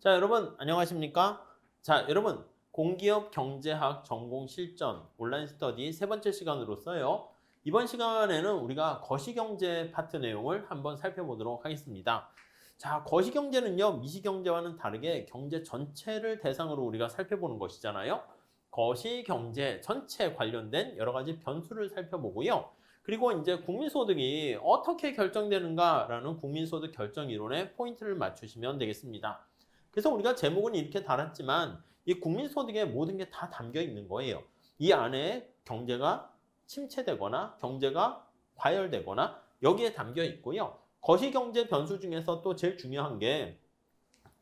자, 여러분 안녕하십니까? 자, 여러분 공기업 경제학 전공 실전 온라인 스터디 세 번째 시간으로서요. 이번 시간에는 우리가 거시경제 파트 내용을 한번 살펴보도록 하겠습니다. 자, 거시경제는요, 미시경제와는 다르게 경제 전체를 대상으로 우리가 살펴보는 것이잖아요. 거시경제 전체 관련된 여러 가지 변수를 살펴보고요. 그리고 이제 국민소득이 어떻게 결정되는가라는 국민소득 결정 이론에 포인트를 맞추시면 되겠습니다. 그래서 우리가 제목은 이렇게 달았지만 이 국민소득에 모든 게 다 담겨 있는 거예요. 이 안에 경제가 침체되거나 경제가 과열되거나 여기에 담겨 있고요. 거시경제 변수 중에서 또 제일 중요한 게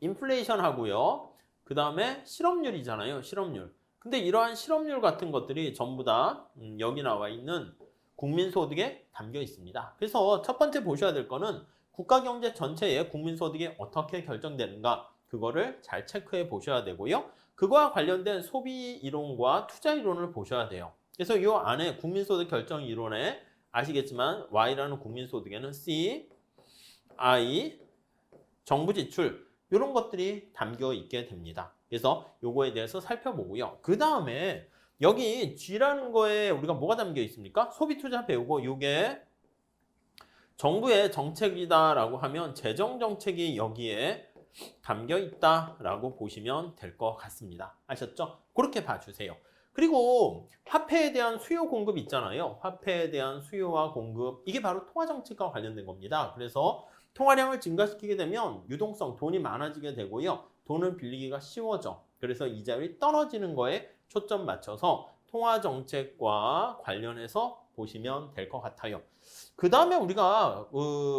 인플레이션하고요. 그 다음에 실업률이잖아요. 실업률. 근데 이러한 실업률 같은 것들이 전부 다 여기 나와 있는 국민소득에 담겨 있습니다. 그래서 첫 번째 보셔야 될 거는 국가경제 전체의 국민소득이 어떻게 결정되는가, 그거를 잘 체크해 보셔야 되고요. 그거와 관련된 소비 이론과 투자 이론을 보셔야 돼요. 그래서 이 안에 국민소득 결정 이론에 아시겠지만 Y라는 국민소득에는 C, I, 정부 지출 이런 것들이 담겨 있게 됩니다. 그래서 요거에 대해서 살펴보고요. 그 다음에 여기 G라는 거에 우리가 뭐가 담겨 있습니까? 소비 투자 배우고 요게 정부의 정책이다라고 하면 재정 정책이 여기에 담겨 있다라고 보시면 될 것 같습니다. 아셨죠? 그렇게 봐주세요. 그리고 화폐에 대한 수요 공급 있잖아요. 화폐에 대한 수요와 공급, 이게 바로 통화 정책과 관련된 겁니다. 그래서 통화량을 증가시키게 되면 유동성, 돈이 많아지게 되고요. 돈을 빌리기가 쉬워져. 그래서 이자율이 떨어지는 거에 초점 맞춰서 통화 정책과 관련해서 보시면 될 것 같아요. 그 다음에 우리가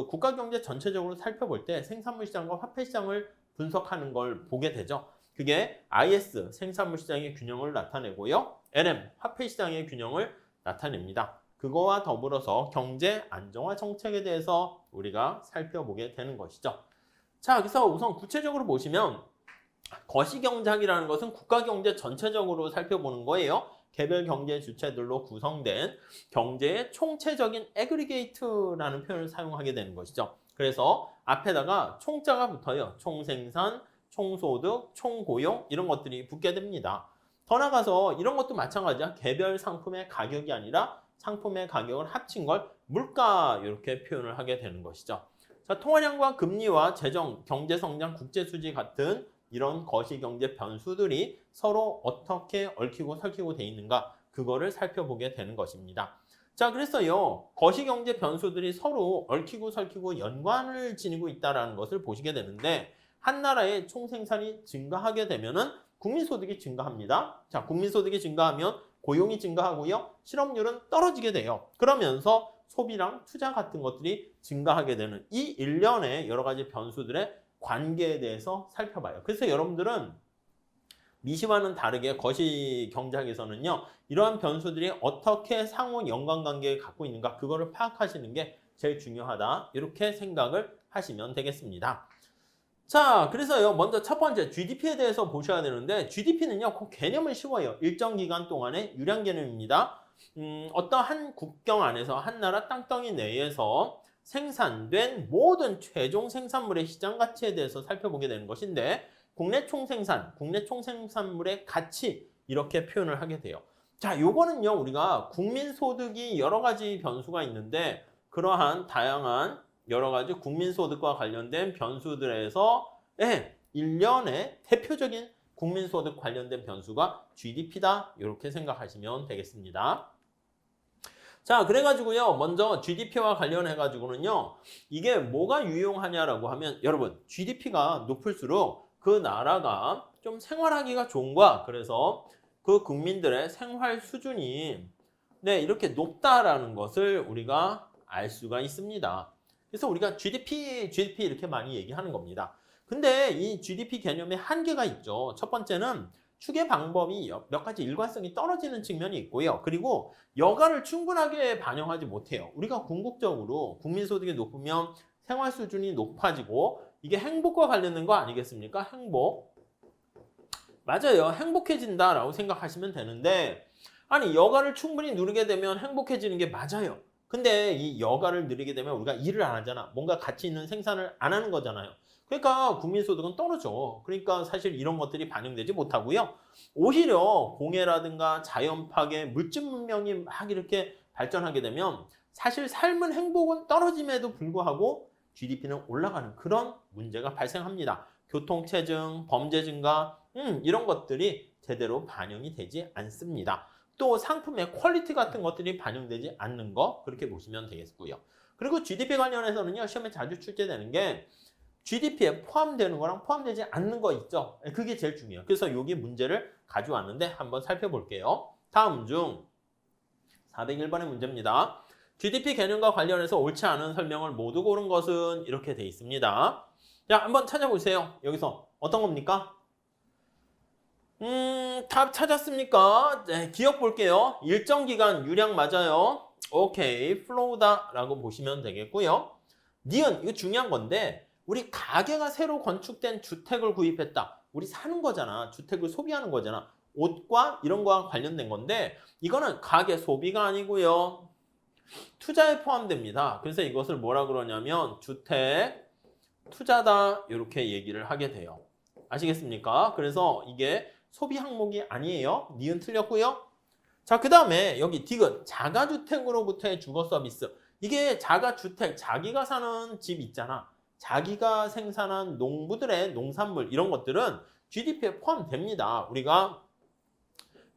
국가 경제 전체적으로 살펴볼 때 생산물 시장과 화폐 시장을 분석하는 걸 보게 되죠. 그게 IS, 생산물 시장의 균형을 나타내고요. LM, 화폐 시장의 균형을 나타냅니다. 그거와 더불어서 경제 안정화 정책에 대해서 우리가 살펴보게 되는 것이죠. 자, 그래서 우선 구체적으로 보시면 거시경제학이라는 것은 국가경제 전체적으로 살펴보는 거예요. 개별 경제 주체들로 구성된 경제의 총체적인 애그리게이트라는 표현을 사용하게 되는 것이죠. 그래서 앞에다가 총자가 붙어요. 총생산, 총소득, 총고용 이런 것들이 붙게 됩니다. 더 나가서 이런 것도 마찬가지야. 개별 상품의 가격이 아니라 상품의 가격을 합친 걸 물가 이렇게 표현을 하게 되는 것이죠. 자, 통화량과 금리와 재정, 경제성장, 국제수지 같은 이런 거시경제 변수들이 서로 어떻게 얽히고 설키고 돼 있는가, 그거를 살펴보게 되는 것입니다. 자, 그래서요, 거시경제 변수들이 서로 얽히고 설키고 연관을 지니고 있다는 것을 보시게 되는데, 한 나라의 총생산이 증가하게 되면은 국민소득이 증가합니다. 자, 국민소득이 증가하면 고용이 증가하고요, 실업률은 떨어지게 돼요. 그러면서 소비랑 투자 같은 것들이 증가하게 되는 이 일련의 여러 가지 변수들의 관계에 대해서 살펴봐요. 그래서 여러분들은 미시와는 다르게 거시경제학에서는요, 이러한 변수들이 어떻게 상호 연관관계를 갖고 있는가, 그거를 파악하시는 게 제일 중요하다, 이렇게 생각을 하시면 되겠습니다. 자, 그래서요, 먼저 첫 번째 GDP에 대해서 보셔야 되는데, GDP는요, 그 개념은 쉬워요. 일정 기간 동안의 유량 개념입니다. 어떠한 국경 안에서 한 나라 땅덩이 내에서 생산된 모든 최종 생산물의 시장 가치에 대해서 살펴보게 되는 것인데, 국내 총생산, 국내 총생산물의 가치, 이렇게 표현을 하게 돼요. 자, 요거는요, 우리가 국민소득이 여러 가지 변수가 있는데, 그러한 다양한 여러 가지 국민소득과 관련된 변수들에서 일련의 대표적인 국민소득 관련된 변수가 GDP다, 이렇게 생각하시면 되겠습니다. 자, 그래가지고요, 먼저 GDP와 관련해가지고는요, 이게 뭐가 유용하냐라고 하면, 여러분, GDP가 높을수록 그 나라가 좀 생활하기가 좋은 거야. 그래서 그 국민들의 생활 수준이 이렇게 높다라는 것을 우리가 알 수가 있습니다. 그래서 우리가 GDP 이렇게 많이 얘기하는 겁니다. 근데 이 GDP 개념에 한계가 있죠. 첫 번째는 추계 방법이 몇 가지 일관성이 떨어지는 측면이 있고요. 그리고 여가를 충분하게 반영하지 못해요. 우리가 궁극적으로 국민소득이 높으면 생활 수준이 높아지고, 이게 행복과 관련된 거 아니겠습니까? 행복. 맞아요. 행복해진다라고 생각하시면 되는데, 아니, 여가를 충분히 누리게 되면 행복해지는 게 맞아요. 근데 이 여가를 늘리게 되면 우리가 일을 안 하잖아. 뭔가 가치 있는 생산을 안 하는 거잖아요. 그러니까 국민소득은 떨어져. 그러니까 사실 이런 것들이 반영되지 못하고요. 오히려 공해라든가 자연 파괴, 물질 문명이 막 이렇게 발전하게 되면 사실 삶은 행복은 떨어짐에도 불구하고 GDP는 올라가는 그런 문제가 발생합니다. 교통체증, 범죄 증가, 이런 것들이 제대로 반영이 되지 않습니다. 또 상품의 퀄리티 같은 것들이 반영되지 않는 거 그렇게 보시면 되겠고요. 그리고 GDP 관련해서는요. 시험에 자주 출제되는 게 GDP에 포함되는 거랑 포함되지 않는 거 있죠. 그게 제일 중요해요. 그래서 여기 문제를 가져왔는데 한번 살펴볼게요. 다음 중 401번의 문제입니다. GDP 개념과 관련해서 옳지 않은 설명을 모두 고른 것은 이렇게 돼 있습니다. 자, 한번 찾아보세요. 여기서 어떤 겁니까? 답 찾았습니까? 네, 기억 볼게요. 일정 기간 유량 맞아요. 오케이, 플로우다라고 보시면 되겠고요. 니은, 이거 중요한 건데 우리 가게가 새로 건축된 주택을 구입했다. 우리 사는 거잖아. 주택을 소비하는 거잖아. 옷과 이런 거와 관련된 건데 이거는 가계 소비가 아니고요. 투자에 포함됩니다. 그래서 이것을 뭐라 그러냐면 주택 투자다 이렇게 얘기를 하게 돼요. 아시겠습니까? 그래서 이게 소비 항목이 아니에요. 니은 틀렸고요. 자, 그 다음에 여기 디귿 자가주택으로부터의 주거 서비스. 이게 자가주택, 자기가 사는 집 있잖아. 자기가 생산한 농부들의 농산물 이런 것들은 GDP에 포함됩니다. 우리가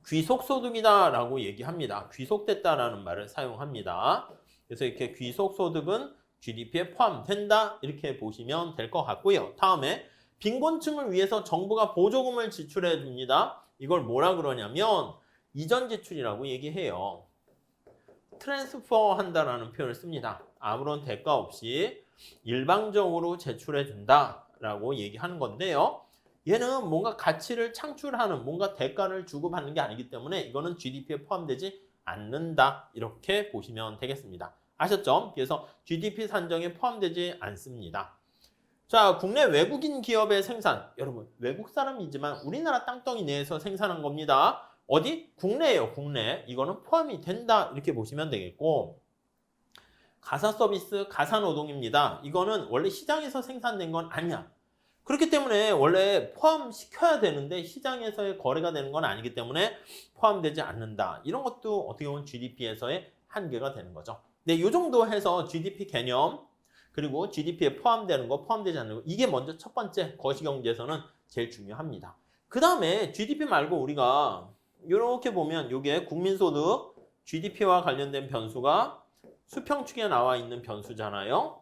귀속소득이다라고 얘기합니다. 귀속됐다라는 말을 사용합니다. 그래서 이렇게 귀속소득은 GDP에 포함된다 이렇게 보시면 될 것 같고요. 다음에 빈곤층을 위해서 정부가 보조금을 지출해 줍니다. 이걸 뭐라 그러냐면 이전 지출이라고 얘기해요. 트랜스퍼 한다라는 표현을 씁니다. 아무런 대가 없이 일방적으로 제출해 준다라고 얘기하는 건데요. 얘는 뭔가 가치를 창출하는 뭔가 대가를 주고받는 게 아니기 때문에 이거는 GDP에 포함되지 않는다 이렇게 보시면 되겠습니다. 아셨죠? 그래서 GDP 산정에 포함되지 않습니다. 자, 국내 외국인 기업의 생산. 여러분, 외국 사람이지만 우리나라 땅덩이 내에서 생산한 겁니다. 어디? 국내예요, 국내. 이거는 포함이 된다. 이렇게 보시면 되겠고. 가사 서비스, 가사 노동입니다. 이거는 원래 시장에서 생산된 건 아니야. 그렇기 때문에 원래 포함시켜야 되는데 시장에서의 거래가 되는 건 아니기 때문에 포함되지 않는다. 이런 것도 어떻게 보면 GDP에서의 한계가 되는 거죠. 네, 이 정도 해서 GDP 개념, 그리고 GDP에 포함되는 거, 포함되지 않는 거. 이게 먼저 첫 번째 거시경제에서는 제일 중요합니다. 그 다음에 GDP 말고 우리가 이렇게 보면 이게 국민소득, GDP와 관련된 변수가 수평축에 나와 있는 변수잖아요.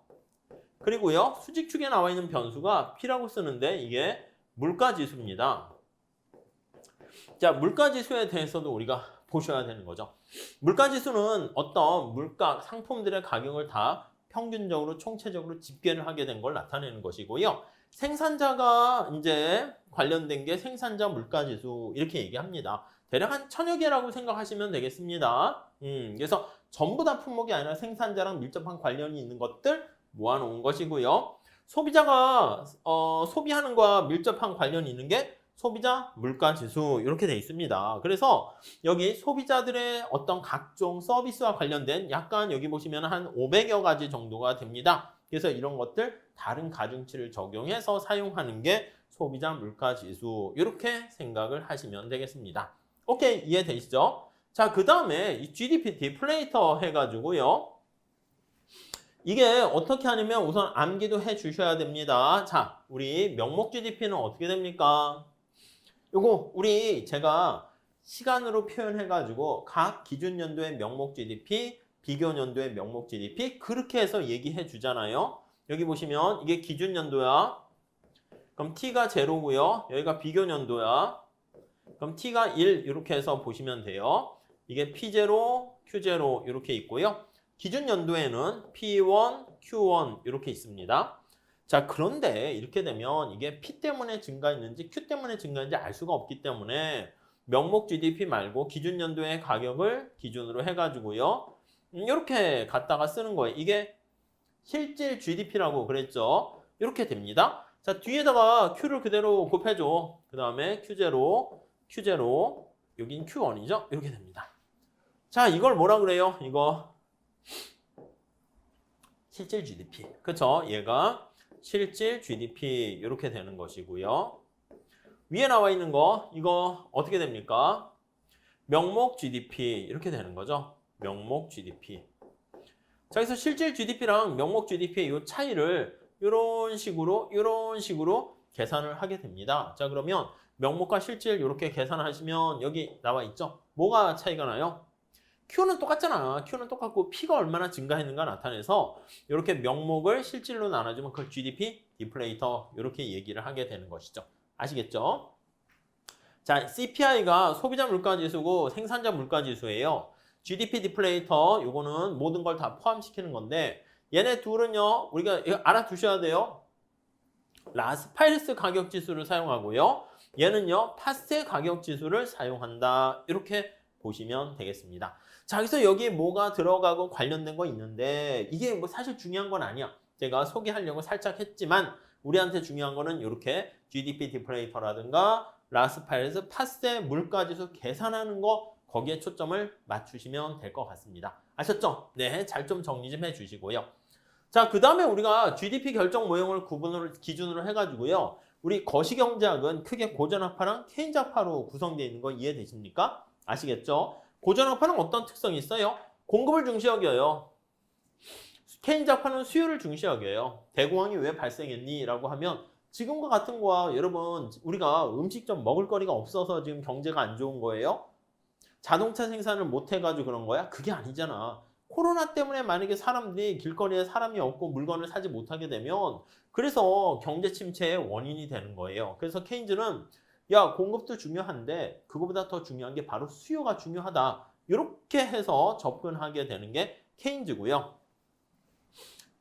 그리고요, 수직축에 나와 있는 변수가 P라고 쓰는데 이게 물가지수입니다. 자, 물가지수에 대해서도 우리가 보셔야 되는 거죠. 물가지수는 어떤 물가, 상품들의 가격을 다 평균적으로 총체적으로 집계를 하게 된 걸 나타내는 것이고요. 생산자가 이제 관련된 게 생산자 물가지수 이렇게 얘기합니다. 대략 한 1000여 개라고 생각하시면 되겠습니다. 그래서 전부 다 품목이 아니라 생산자랑 밀접한 관련이 있는 것들 모아놓은 것이고요. 소비자가 소비하는 거와 밀접한 관련이 있는 게 소비자 물가지수 이렇게 돼 있습니다. 그래서 여기 소비자들의 어떤 각종 서비스와 관련된 약간 여기 보시면 한 500여 가지 정도가 됩니다. 그래서 이런 것들 다른 가중치를 적용해서 사용하는 게 소비자 물가지수 이렇게 생각을 하시면 되겠습니다. 오케이, 이해되시죠? 자, 그 다음에 이 GDP 디플레이터 해가지고요. 이게 어떻게 하냐면 우선 암기도 해 주셔야 됩니다. 자, 우리 명목 GDP는 어떻게 됩니까? 요거 우리 제가 시간으로 표현해가지고 각 기준 연도의 명목 GDP, 비교 연도의 명목 GDP 그렇게 해서 얘기해 주잖아요. 여기 보시면 이게 기준 연도야. 그럼 T가 0고요. 여기가 비교 연도야. 그럼 T가 1 이렇게 해서 보시면 돼요. 이게 P0, Q0 이렇게 있고요. 기준 연도에는 P1, Q1 이렇게 있습니다. 자, 그런데 이렇게 되면 이게 P 때문에 증가했는지 Q 때문에 증가했는지 알 수가 없기 때문에 명목 GDP 말고 기준 연도의 가격을 기준으로 해가지고요. 이렇게 갖다가 쓰는 거예요. 이게 실질 GDP라고 그랬죠. 이렇게 됩니다. 자, 뒤에다가 Q를 그대로 곱해줘. 그 다음에 Q0, Q0, 여긴 Q1이죠. 이렇게 됩니다. 자, 이걸 뭐라 그래요? 이거 실질 GDP. 그쵸? 얘가 실질 GDP 이렇게 되는 것이고요. 위에 나와 있는 거 이거 어떻게 됩니까? 명목 GDP 이렇게 되는 거죠. 명목 GDP. 자, 그래서 실질 GDP랑 명목 GDP의 이 차이를 이런 식으로 계산을 하게 됩니다. 자, 그러면 명목과 실질 이렇게 계산하시면 여기 나와 있죠? 뭐가 차이가 나요? Q는 똑같잖아. Q는 똑같고 P가 얼마나 증가했는가 나타내서 이렇게 명목을 실질로 나눠주면 그걸 GDP, 디플레이터 이렇게 얘기를 하게 되는 것이죠. 아시겠죠? 자, CPI가 소비자 물가지수고 생산자 물가지수예요. GDP 디플레이터 요거는 모든 걸 다 포함시키는 건데 얘네 둘은요. 우리가 이거 알아두셔야 돼요. 라스파일스 가격지수를 사용하고요. 얘는요. 파세 가격지수를 사용한다. 이렇게 보시면 되겠습니다. 자, 그래서 여기 뭐가 들어가고 관련된 거 있는데 이게 뭐 사실 중요한 건 아니야. 제가 소개하려고 살짝 했지만 우리한테 중요한 거는 이렇게 GDP 디플레이터라든가 라스파일스 파세 물가지수 계산하는 거 거기에 초점을 맞추시면 될 것 같습니다. 아셨죠? 네, 잘 좀 정리 좀 해주시고요. 자, 그 다음에 우리가 GDP 결정 모형을 기준으로 해가지고요. 우리 거시경제학은 크게 고전학파랑 케인즈학파로 구성되어 있는 거 이해되십니까? 아시겠죠? 고전학파는 어떤 특성이 있어요? 공급을 중시 여겨요. 케인즈학파는 수요를 중시 여겨요. 대공황이 왜 발생했니? 라고 하면 지금과 같은 거야. 여러분, 우리가 음식점 먹을 거리가 없어서 지금 경제가 안 좋은 거예요? 자동차 생산을 못 해가지고 그런 거야? 그게 아니잖아. 코로나 때문에 만약에 사람들이 길거리에 사람이 없고 물건을 사지 못하게 되면 그래서 경제 침체의 원인이 되는 거예요. 그래서 케인즈는 야, 공급도 중요한데 그거보다 더 중요한 게 바로 수요가 중요하다. 이렇게 해서 접근하게 되는 게 케인즈고요.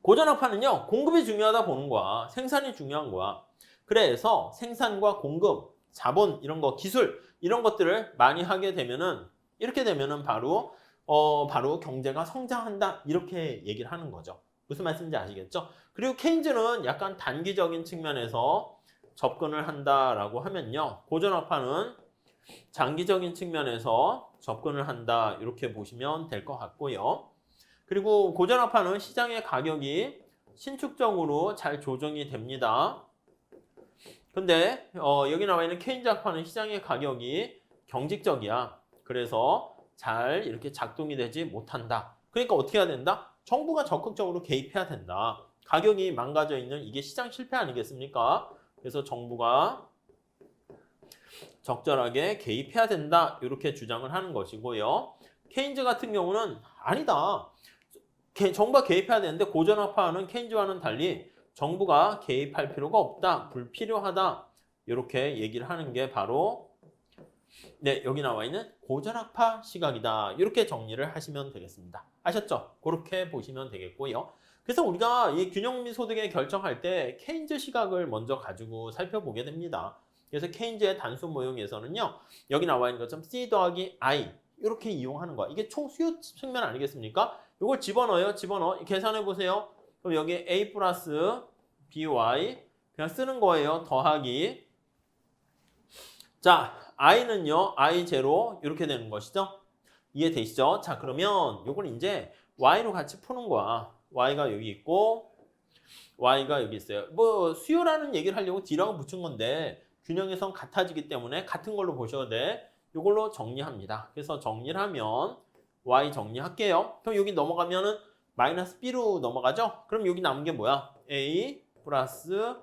고전학파는요. 공급이 중요하다 보는 거야. 생산이 중요한 거야. 그래서 생산과 공급, 자본 이런 거, 기술 이런 것들을 많이 하게 되면은 이렇게 되면은 바로 경제가 성장한다 이렇게 얘기를 하는 거죠. 무슨 말씀인지 아시겠죠? 그리고 케인즈는 약간 단기적인 측면에서 접근을 한다라고 하면요. 고전학파는 장기적인 측면에서 접근을 한다 이렇게 보시면 될 것 같고요. 그리고 고전학파는 시장의 가격이 신축적으로 잘 조정이 됩니다. 근데 여기 나와 있는 케인즈학파는 시장의 가격이 경직적이야. 그래서 잘 이렇게 작동이 되지 못한다. 그러니까 어떻게 해야 된다? 정부가 적극적으로 개입해야 된다. 가격이 망가져 있는 이게 시장 실패 아니겠습니까? 그래서 정부가 적절하게 개입해야 된다. 이렇게 주장을 하는 것이고요. 케인즈 같은 경우는 아니다. 정부가 개입해야 되는데 고전학파는 케인즈와는 달리 정부가 개입할 필요가 없다. 불필요하다. 이렇게 얘기를 하는 게 바로 네, 여기 나와 있는 고전학파 시각이다. 이렇게 정리를 하시면 되겠습니다. 아셨죠? 그렇게 보시면 되겠고요. 그래서 우리가 이 균형미 소득에 결정할 때 케인즈 시각을 먼저 가지고 살펴보게 됩니다. 그래서 케인즈의 단순 모형에서는요. 여기 나와 있는 것처럼 C 더하기 I 이렇게 이용하는 거야. 이게 총 수요 측면 아니겠습니까? 이걸 집어넣어요. 계산해 보세요. 그럼 여기 A 플러스 BY 그냥 쓰는 거예요. 더하기. 자, I는요. I0 이렇게 되는 것이죠. 이해되시죠? 자, 그러면 이걸 이제 Y로 같이 푸는 거야. Y가 여기 있고 Y가 여기 있어요. 뭐 수요라는 얘기를 하려고 D라고 붙인 건데 균형의 선 같아지기 때문에 같은 걸로 보셔도 돼. 이걸로 정리합니다. 그래서 정리를 하면 Y 정리할게요. 그럼 여기 넘어가면은 마이너스 B로 넘어가죠? 그럼 여기 남은 게 뭐야? A 플러스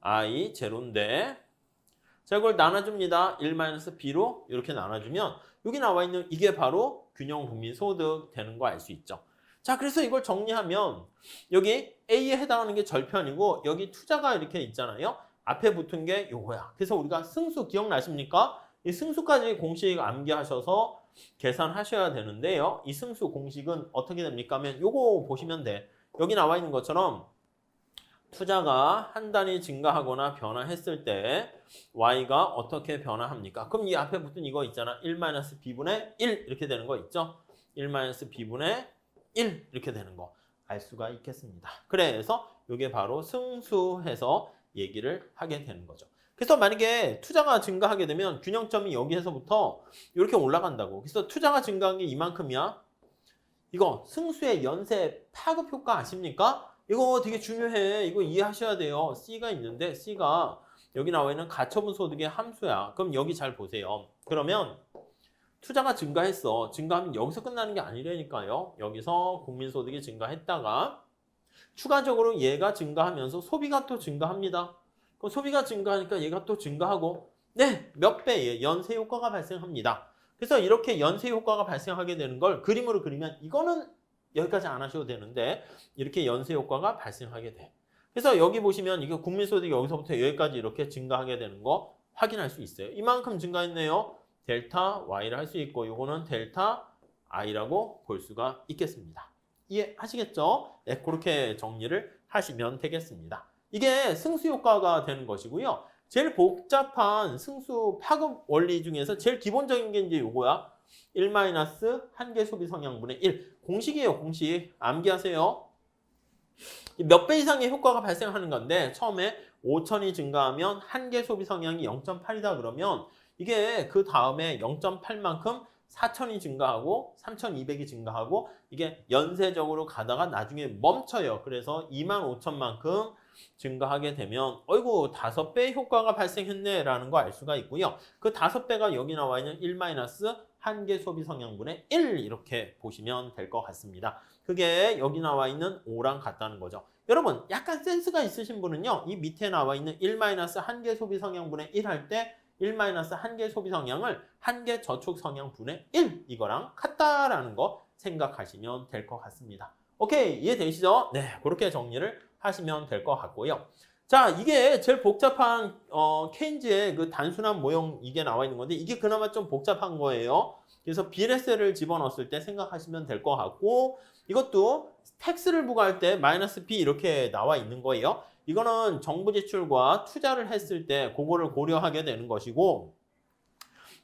I 제로인데 자, 이걸 나눠줍니다. 1-B로 이렇게 나눠주면 여기 나와 있는 이게 바로 균형 국민 소득 되는 거 알 수 있죠. 자, 그래서 이걸 정리하면 여기 A에 해당하는 게 절편이고 여기 투자가 이렇게 있잖아요. 앞에 붙은 게 요거야. 그래서 우리가 승수 기억나십니까? 이 승수까지 공식 암기하셔서 계산하셔야 되는데요. 이 승수 공식은 어떻게 됩니까? 하면 요거 보시면 돼. 여기 나와 있는 것처럼 투자가 한 단위 증가하거나 변화했을 때 Y가 어떻게 변화합니까? 그럼 이 앞에 붙은 이거 있잖아. 1-B분의 1 이렇게 되는 거 있죠? 1-B분의 1 이렇게 되는 거 알 수가 있겠습니다. 그래서 이게 바로 승수해서 얘기를 하게 되는 거죠. 그래서 만약에 투자가 증가하게 되면 균형점이 여기에서부터 이렇게 올라간다고. 그래서 투자가 증가한 게 이만큼이야. 이거 승수의 연쇄 파급 효과 아십니까? 이거 되게 중요해. 이거 이해하셔야 돼요. C가 있는데 C가 여기 나와 있는 가처분 소득의 함수야. 그럼 여기 잘 보세요. 그러면 투자가 증가했어. 증가하면 여기서 끝나는 게 아니라니까요. 여기서 국민소득이 증가했다가 추가적으로 얘가 증가하면서 소비가 또 증가합니다. 그럼 소비가 증가하니까 얘가 또 증가하고 네, 몇 배의 연쇄 효과가 발생합니다. 그래서 이렇게 연쇄 효과가 발생하게 되는 걸 그림으로 그리면 이거는 여기까지 안 하셔도 되는데 이렇게 연쇄 효과가 발생하게 돼. 그래서 여기 보시면 이게 국민소득이 여기서부터 여기까지 이렇게 증가하게 되는 거 확인할 수 있어요. 이만큼 증가했네요. 델타 Y를 할 수 있고 이거는 델타 I라고 볼 수가 있겠습니다. 이해하시겠죠? 네, 그렇게 정리를 하시면 되겠습니다. 이게 승수 효과가 되는 것이고요. 제일 복잡한 승수 파급 원리 중에서 제일 기본적인 게 이제 요거야. 1-한계 소비 성향분의 1. 공식이에요, 공식. 암기하세요. 몇 배 이상의 효과가 발생하는 건데 처음에 5,000이 증가하면 한계 소비 성향이 0.8이다 그러면 이게 그 다음에 0.8만큼 4,000이 증가하고 3,200이 증가하고 이게 연쇄적으로 가다가 나중에 멈춰요. 그래서 25,000만큼 증가하게 되면 어이구 5배 효과가 발생했네 라는 거 알 수가 있고요. 그 5배가 여기 나와 있는 1-한계 소비 성향분의 1 이렇게 보시면 될 것 같습니다. 그게 여기 나와 있는 5랑 같다는 거죠. 여러분 약간 센스가 있으신 분은요. 이 밑에 나와 있는 1-한계 소비 성향분의 1 할 때 1-한계 소비 성향을 한계 저축 성향분의 1 이거랑 같다라는 거 생각하시면 될 것 같습니다. 오케이 이해되시죠? 네 그렇게 정리를 하시면 될 것 같고요. 자 이게 제일 복잡한 케인즈의 그 단순한 모형 이게 나와 있는 건데 이게 그나마 좀 복잡한 거예요. 그래서 비례세를 집어넣었을 때 생각하시면 될 것 같고 이것도 텍스를 부과할 때 마이너스 B 이렇게 나와 있는 거예요. 이거는 정부 지출과 투자를 했을 때 그거를 고려하게 되는 것이고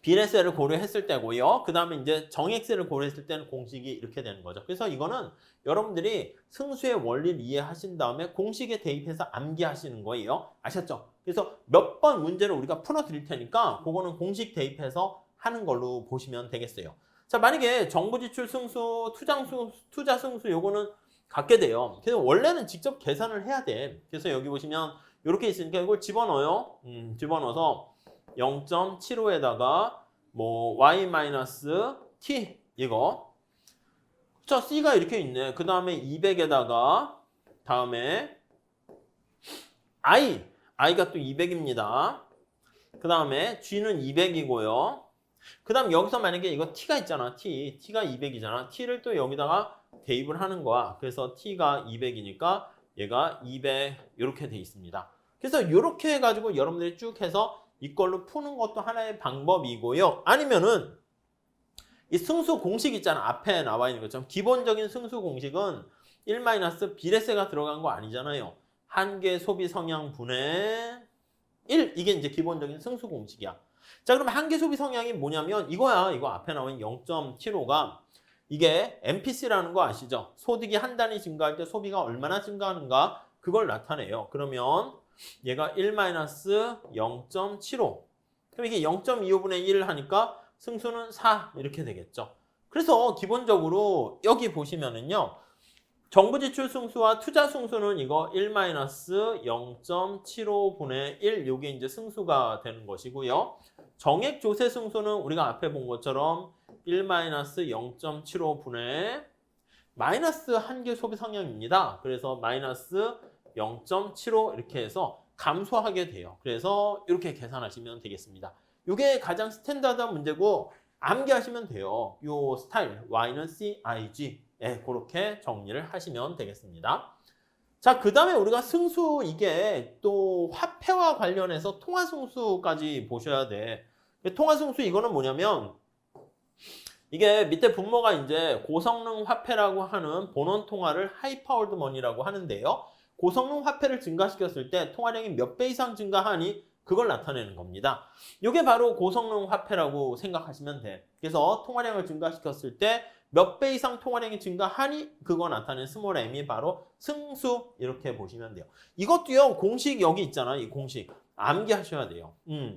비례세를 고려했을 때고요. 그 다음에 이제 정액세를 고려했을 때는 공식이 이렇게 되는 거죠. 그래서 이거는 여러분들이 승수의 원리를 이해하신 다음에 공식에 대입해서 암기하시는 거예요. 아셨죠? 그래서 몇 번 문제를 우리가 풀어 드릴 테니까 그거는 공식 대입해서 하는 걸로 보시면 되겠어요. 자, 만약에 정부 지출 승수, 투자 승수 요거는 갖게 돼요. 그래서 원래는 직접 계산을 해야 돼. 그래서 여기 보시면 이렇게 있으니까 이걸 집어넣어요. 집어넣어서 0.75에다가 뭐 y-t 이거 자 c가 이렇게 있네. 그 다음에 200에다가 다음에 i가 또 200입니다. 그 다음에 g는 200이고요. 그 다음 여기서 만약에 이거 t가 있잖아. t가 200이잖아. t를 또 여기다가 대입을 하는 거야. 그래서 t가 200이니까 얘가 200 이렇게 돼 있습니다. 그래서 이렇게 해가지고 여러분들이 쭉 해서 이걸로 푸는 것도 하나의 방법이고요. 아니면은 이 승수 공식 있잖아. 앞에 나와 있는 것처럼 기본적인 승수 공식은 1- 비례세가 들어간 거 아니잖아요. 한계 소비 성향분의 1 이게 이제 기본적인 승수 공식이야. 자 그럼 한계 소비 성향이 뭐냐면 이거야. 이거 앞에 나와 있는 0.75가 이게 MPC라는 거 아시죠? 소득이 한 단위 증가할 때 소비가 얼마나 증가하는가 그걸 나타내요. 그러면 얘가 1-0.75 그럼 이게 0.25분의 1 하니까 승수는 4 이렇게 되겠죠. 그래서 기본적으로 여기 보시면은요. 정부 지출 승수와 투자 승수는 이거 1-0.75분의 1 요게 이제 승수가 되는 것이고요. 정액 조세 승수는 우리가 앞에 본 것처럼 1-0.75분의 마이너스 한계 소비 성향입니다. 그래서 마이너스 0.75 이렇게 해서 감소하게 돼요. 그래서 이렇게 계산하시면 되겠습니다. 이게 가장 스탠다드한 문제고 암기하시면 돼요. 요 스타일 Y는 CIG 그렇게 정리를 하시면 되겠습니다. 자, 그 다음에 우리가 승수 이게 또 화폐와 관련해서 통화승수까지 보셔야 돼. 통화승수 이거는 뭐냐면 이게 밑에 분모가 이제 고성능 화폐라고 하는 본원 통화를 하이파워드 머니라고 하는데요. 고성능 화폐를 증가시켰을 때 통화량이 몇 배 이상 증가하니 그걸 나타내는 겁니다. 이게 바로 고성능 화폐라고 생각하시면 돼. 그래서 통화량을 증가시켰을 때 몇 배 이상 통화량이 증가하니 그거 나타내는 스몰 m이 바로 승수 이렇게 보시면 돼요. 이것도요 공식 여기 있잖아. 이 공식 암기하셔야 돼요.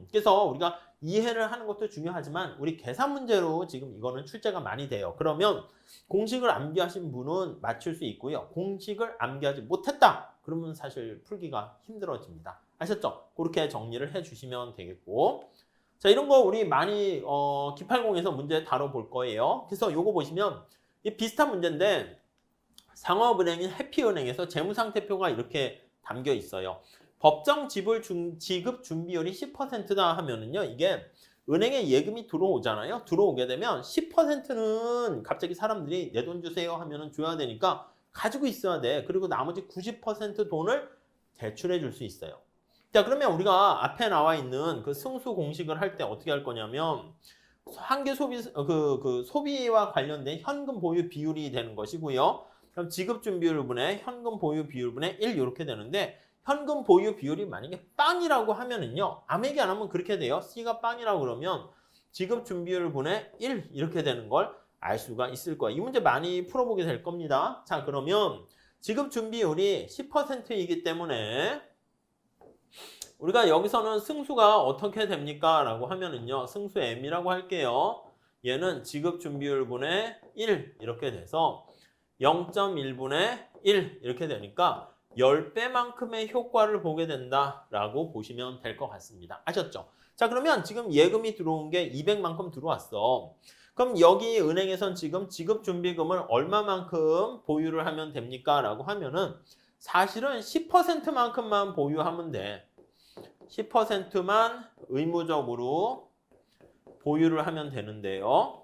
그래서 우리가 이해를 하는 것도 중요하지만 우리 계산 문제로 지금 이거는 출제가 많이 돼요. 그러면 공식을 암기하신 분은 맞출 수 있고요. 공식을 암기하지 못했다. 그러면 사실 풀기가 힘들어집니다. 아셨죠? 그렇게 정리를 해주시면 되겠고, 자, 이런 거 우리 많이 기팔공에서 문제 다뤄볼 거예요. 그래서 요거 보시면 이 비슷한 문제인데 상업은행인 해피은행에서 재무상태표가 이렇게 담겨 있어요. 법정 지급 준비율이 10%다 하면은요, 이게 은행에 예금이 들어오잖아요. 들어오게 되면 10%는 갑자기 사람들이 내 돈 주세요 하면은 줘야 되니까 가지고 있어야 돼. 그리고 나머지 90% 돈을 대출해 줄 수 있어요. 자, 그러면 우리가 앞에 나와 있는 그 승수 공식을 할 때 어떻게 할 거냐면 한계 소비와 관련된 현금 보유 비율이 되는 것이고요. 그럼 지급 준비율분의 현금 보유 비율분의 1 이렇게 되는데 현금 보유 비율이 만약에 빵이라고 하면은요. 아무 얘기 안 하면 그렇게 돼요. C가 빵이라고 그러면 지급 준비율분의 1 이렇게 되는 걸 알 수가 있을 거예요. 이 문제 많이 풀어보게 될 겁니다. 자, 그러면 지급 준비율이 10%이기 때문에 우리가 여기서는 승수가 어떻게 됩니까? 라고 하면은요. 승수 M이라고 할게요. 얘는 지급 준비율분의 1 이렇게 돼서 0.1분의 1 이렇게 되니까 10배만큼의 효과를 보게 된다라고 보시면 될 것 같습니다. 아셨죠? 자, 그러면 지금 예금이 들어온 게 200만큼 들어왔어. 그럼 여기 은행에선 지금 지급준비금을 얼마만큼 보유를 하면 됩니까? 라고 하면은 사실은 10%만큼만 보유하면 돼. 10%만 의무적으로 보유를 하면 되는데요.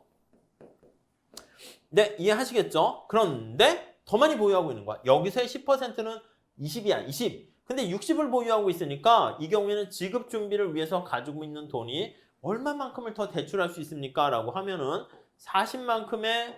네, 이해하시겠죠? 그런데 더 많이 보유하고 있는 거야. 여기서의 10%는 20이야, 20. 근데 60을 보유하고 있으니까 이 경우에는 지급 준비를 위해서 가지고 있는 돈이 얼마만큼을 더 대출할 수 있습니까? 라고 하면은 40만큼의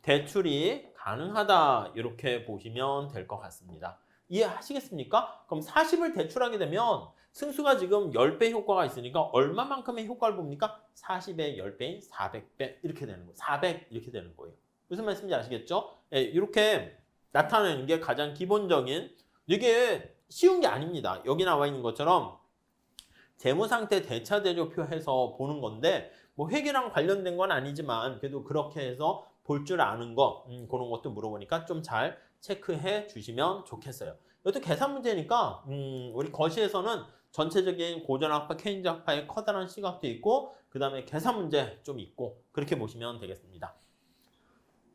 대출이 가능하다. 이렇게 보시면 될 것 같습니다. 이해하시겠습니까? 그럼 40을 대출하게 되면 승수가 지금 10배 효과가 있으니까 얼마만큼의 효과를 봅니까? 40의 10배인 400배 이렇게 되는 거예요. 400 이렇게 되는 거예요. 무슨 말씀인지 아시겠죠? 예, 이렇게 나타내는 게 가장 기본적인, 이게 쉬운 게 아닙니다. 여기 나와 있는 것처럼 재무상태 대차대조표 해서 보는 건데 뭐 회계랑 관련된 건 아니지만 그래도 그렇게 해서 볼 줄 아는 거 그런 것도 물어보니까 좀 잘 체크해 주시면 좋겠어요. 이것도 계산 문제니까 우리 거시에서는 전체적인 고전학파, 케인즈 학파의 커다란 시각도 있고 그 다음에 계산 문제 좀 있고 그렇게 보시면 되겠습니다.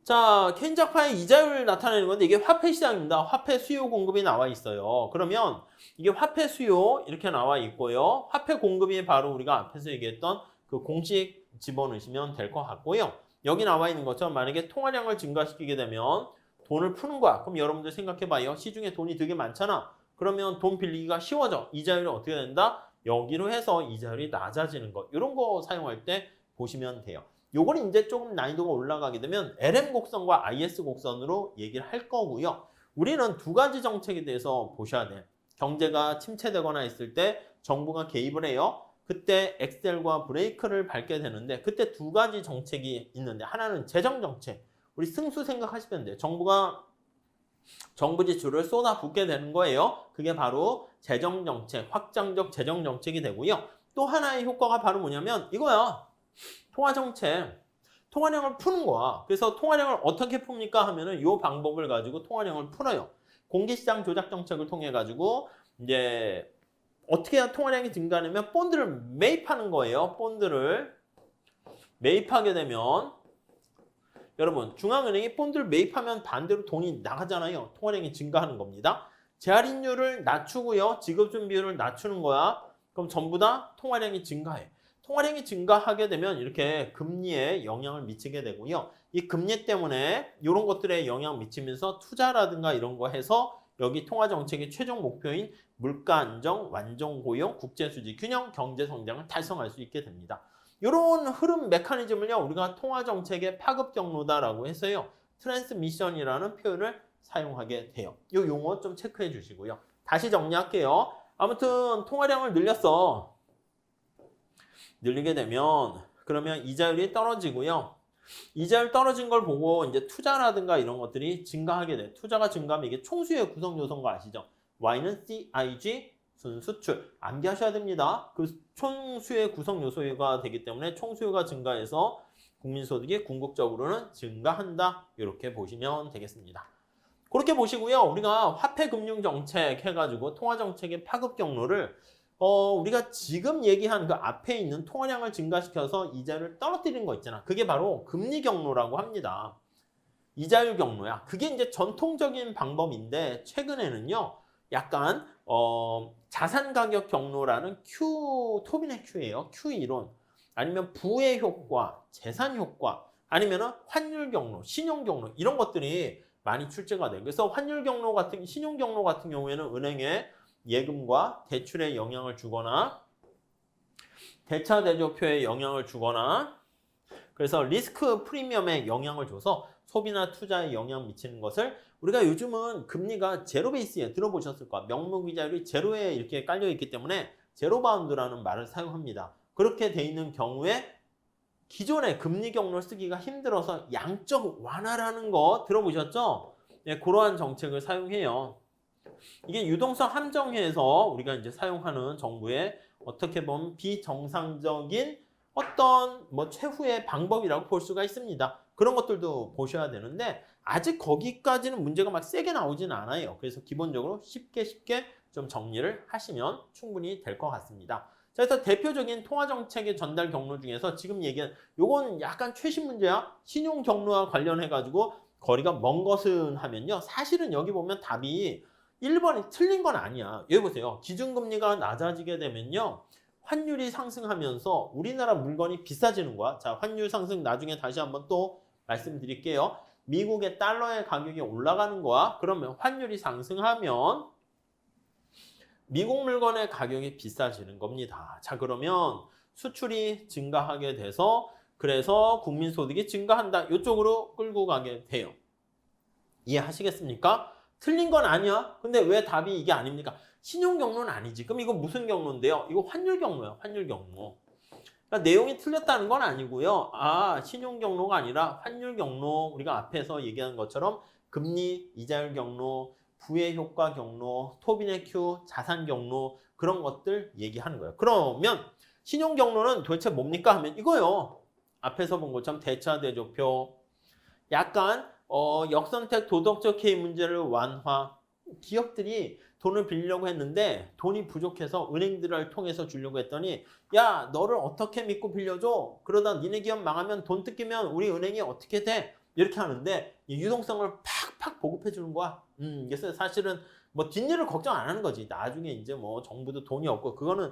자, 케인즈 학파의 이자율을 나타내는 건데 이게 화폐 시장입니다. 화폐 수요 공급이 나와 있어요. 그러면 이게 화폐 수요 이렇게 나와 있고요. 화폐 공급이 바로 우리가 앞에서 얘기했던 그 공식 집어넣으시면 될 것 같고요. 여기 나와 있는 것처럼 만약에 통화량을 증가시키게 되면 돈을 푸는 거야. 그럼 여러분들 생각해봐요. 시중에 돈이 되게 많잖아. 그러면 돈 빌리기가 쉬워져. 이자율이 어떻게 된다? 여기로 해서 이자율이 낮아지는 것. 이런 거 사용할 때 보시면 돼요. 요거는 이제 조금 난이도가 올라가게 되면 LM 곡선과 IS 곡선으로 얘기를 할 거고요. 우리는 두 가지 정책에 대해서 보셔야 돼. 경제가 침체되거나 했을 때 정부가 개입을 해요. 그때 엑셀과 브레이크를 밟게 되는데 그때 두 가지 정책이 있는데 하나는 재정정책. 우리 승수 생각하시면 돼요. 정부가 정부 지출을 쏟아붓게 되는 거예요. 그게 바로 재정정책, 확장적 재정정책이 되고요. 또 하나의 효과가 바로 뭐냐면 이거야. 통화정책. 통화량을 푸는 거야. 그래서 통화량을 어떻게 풉니까 하면은 이 방법을 가지고 통화량을 풀어요. 공개시장 조작 정책을 통해 가지고 이제 어떻게 해야 통화량이 증가하냐면 본드를 매입하는 거예요. 본드를 매입하게 되면 여러분 중앙은행이 본드를 매입하면 반대로 돈이 나가잖아요. 통화량이 증가하는 겁니다. 재할인율을 낮추고요. 지급준비율을 낮추는 거야. 그럼 전부 다 통화량이 증가해. 통화량이 증가하게 되면 이렇게 금리에 영향을 미치게 되고요. 이 금리 때문에 이런 것들에 영향 미치면서 투자라든가 이런 거 해서 여기 통화정책의 최종 목표인 물가 안정, 완전 고용, 국제수지 균형, 경제 성장을 달성할 수 있게 됩니다. 이런 흐름 메커니즘을요, 우리가 통화정책의 파급 경로다라고 해서요, 트랜스미션이라는 표현을 사용하게 돼요. 이 용어 좀 체크해 주시고요. 다시 정리할게요. 아무튼 통화량을 늘렸어. 늘리게 되면 그러면 이자율이 떨어지고요. 이자율 떨어진 걸 보고 이제 투자라든가 이런 것들이 증가하게 돼. 투자가 증가하면 이게 총수의 구성 요소인 거 아시죠? Y는 CIG 순수출 암기하셔야 됩니다. 그 총수요의 구성 요소가 되기 때문에 총수요가 증가해서 국민소득이 궁극적으로는 증가한다. 이렇게 보시면 되겠습니다. 그렇게 보시고요. 우리가 화폐금융정책 해가지고 통화정책의 파급 경로를 우리가 지금 얘기한 그 앞에 있는 통화량을 증가시켜서 이자율을 떨어뜨리는 거 있잖아. 그게 바로 금리 경로라고 합니다. 이자율 경로야. 그게 이제 전통적인 방법인데 최근에는요. 약간 자산 가격 경로라는 토빈의 Q예요. Q 이론. 아니면 부의 효과, 재산 효과, 아니면은 환율 경로, 신용 경로 이런 것들이 많이 출제가 돼요. 그래서 환율 경로 같은 신용 경로 같은 경우에는 은행에 예금과 대출에 영향을 주거나 대차 대조표에 영향을 주거나 그래서 리스크 프리미엄에 영향을 줘서 소비나 투자에 영향 미치는 것을 우리가 요즘은 금리가 제로 베이스에 들어보셨을 거야. 명목이자율이 제로에 이렇게 깔려 있기 때문에 제로 바운드라는 말을 사용합니다. 그렇게 돼 있는 경우에 기존의 금리 경로를 쓰기가 힘들어서 양적 완화라는 거 들어보셨죠? 네, 그러한 정책을 사용해요. 이게 유동성 함정에서 우리가 이제 사용하는 정부의 어떻게 보면 비정상적인 어떤 최후의 방법이라고 볼 수가 있습니다. 그런 것들도 보셔야 되는데 아직 거기까지는 문제가 막 세게 나오지는 않아요. 그래서 기본적으로 쉽게 좀 정리를 하시면 충분히 될 것 같습니다. 자, 그래서 대표적인 통화정책의 전달 경로 중에서 지금 얘기한 요건 약간 최신 문제야. 신용 경로와 관련해가지고 거리가 먼 것은 하면요. 사실은 여기 보면 답이 1번이 틀린 건 아니야. 여기 보세요. 기준금리가 낮아지게 되면요. 환율이 상승하면서 우리나라 물건이 비싸지는 거야. 자, 환율 상승 나중에 다시 한번 또 말씀드릴게요. 미국의 달러의 가격이 올라가는 거야. 그러면 환율이 상승하면 미국 물건의 가격이 비싸지는 겁니다. 자, 그러면 수출이 증가하게 돼서 그래서 국민소득이 증가한다. 이쪽으로 끌고 가게 돼요. 이해하시겠습니까? 틀린 건 아니야. 근데 왜 답이 이게 아닙니까? 신용 경로는 아니지. 그럼 이거 무슨 경로인데요? 이거 환율 경로야. 환율 경로. 그러니까 내용이 틀렸다는 건 아니고요. 신용 경로가 아니라 환율 경로. 우리가 앞에서 얘기한 것처럼 금리, 이자율 경로, 부의 효과 경로, 토빈의 Q, 자산 경로 그런 것들 얘기하는 거예요. 그러면 신용 경로는 도대체 뭡니까 하면 이거요. 앞에서 본 것처럼 대차 대조표, 약간 역선택 도덕적 해이 문제를 완화. 기업들이 돈을 빌리려고 했는데 돈이 부족해서 은행들을 통해서 주려고 했더니 야, 너를 어떻게 믿고 빌려줘? 그러다 니네 기업 망하면 돈 뜯기면 우리 은행이 어떻게 돼? 이렇게 하는데 유동성을 팍팍 보급해 주는 거야. 그래서 사실은 뒷일을 걱정 안 하는 거지. 나중에 이제 정부도 돈이 없고 그거는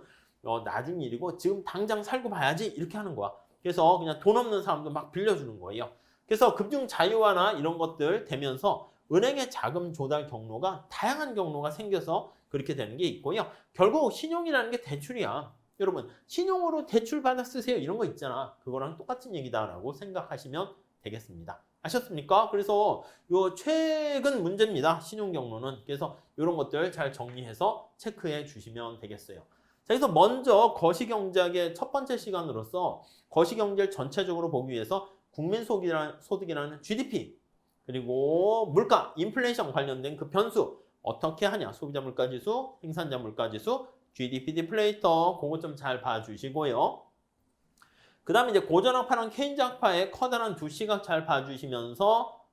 나중 일이고 지금 당장 살고 봐야지 이렇게 하는 거야. 그래서 그냥 돈 없는 사람도 막 빌려주는 거예요. 그래서 금융 자유화나 이런 것들 되면서 은행의 자금 조달 경로가 다양한 경로가 생겨서 그렇게 되는 게 있고요. 결국 신용이라는 게 대출이야. 여러분 신용으로 대출 받아 쓰세요 이런 거 있잖아. 그거랑 똑같은 얘기다라고 생각하시면 되겠습니다. 아셨습니까? 그래서 요 최근 문제입니다. 신용 경로는. 그래서 이런 것들 잘 정리해서 체크해 주시면 되겠어요. 자, 그래서 먼저 거시경제학의 첫 번째 시간으로서 거시경제를 전체적으로 보기 위해서 국민소득이라는 GDP 그리고 물가, 인플레이션 관련된 그 변수 어떻게 하냐. 소비자 물가지수, 생산자 물가지수, GDP 디플레이터 그거 좀 잘 봐주시고요. 그 다음에 이제 고전학파랑 케인즈학파의 커다란 두 시각 잘 봐주시면서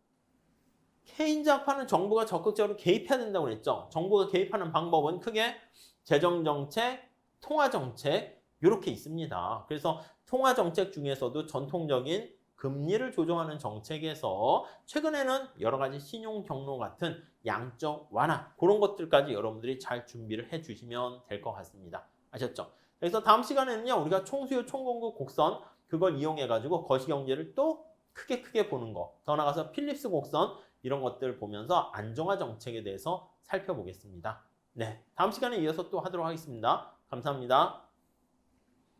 케인즈학파는 정부가 적극적으로 개입해야 된다고 그랬죠. 정부가 개입하는 방법은 크게 재정정책, 통화정책 이렇게 있습니다. 그래서 통화정책 중에서도 전통적인 금리를 조정하는 정책에서 최근에는 여러 가지 신용 경로 같은 양적 완화 그런 것들까지 여러분들이 잘 준비를 해 주시면 될 것 같습니다. 아셨죠? 그래서 다음 시간에는요. 우리가 총수요 총공급 곡선 그걸 이용해 가지고 거시경제를 또 크게 보는 거. 더 나가서 필립스 곡선 이런 것들 보면서 안정화 정책에 대해서 살펴보겠습니다. 네, 다음 시간에 이어서 또 하도록 하겠습니다. 감사합니다.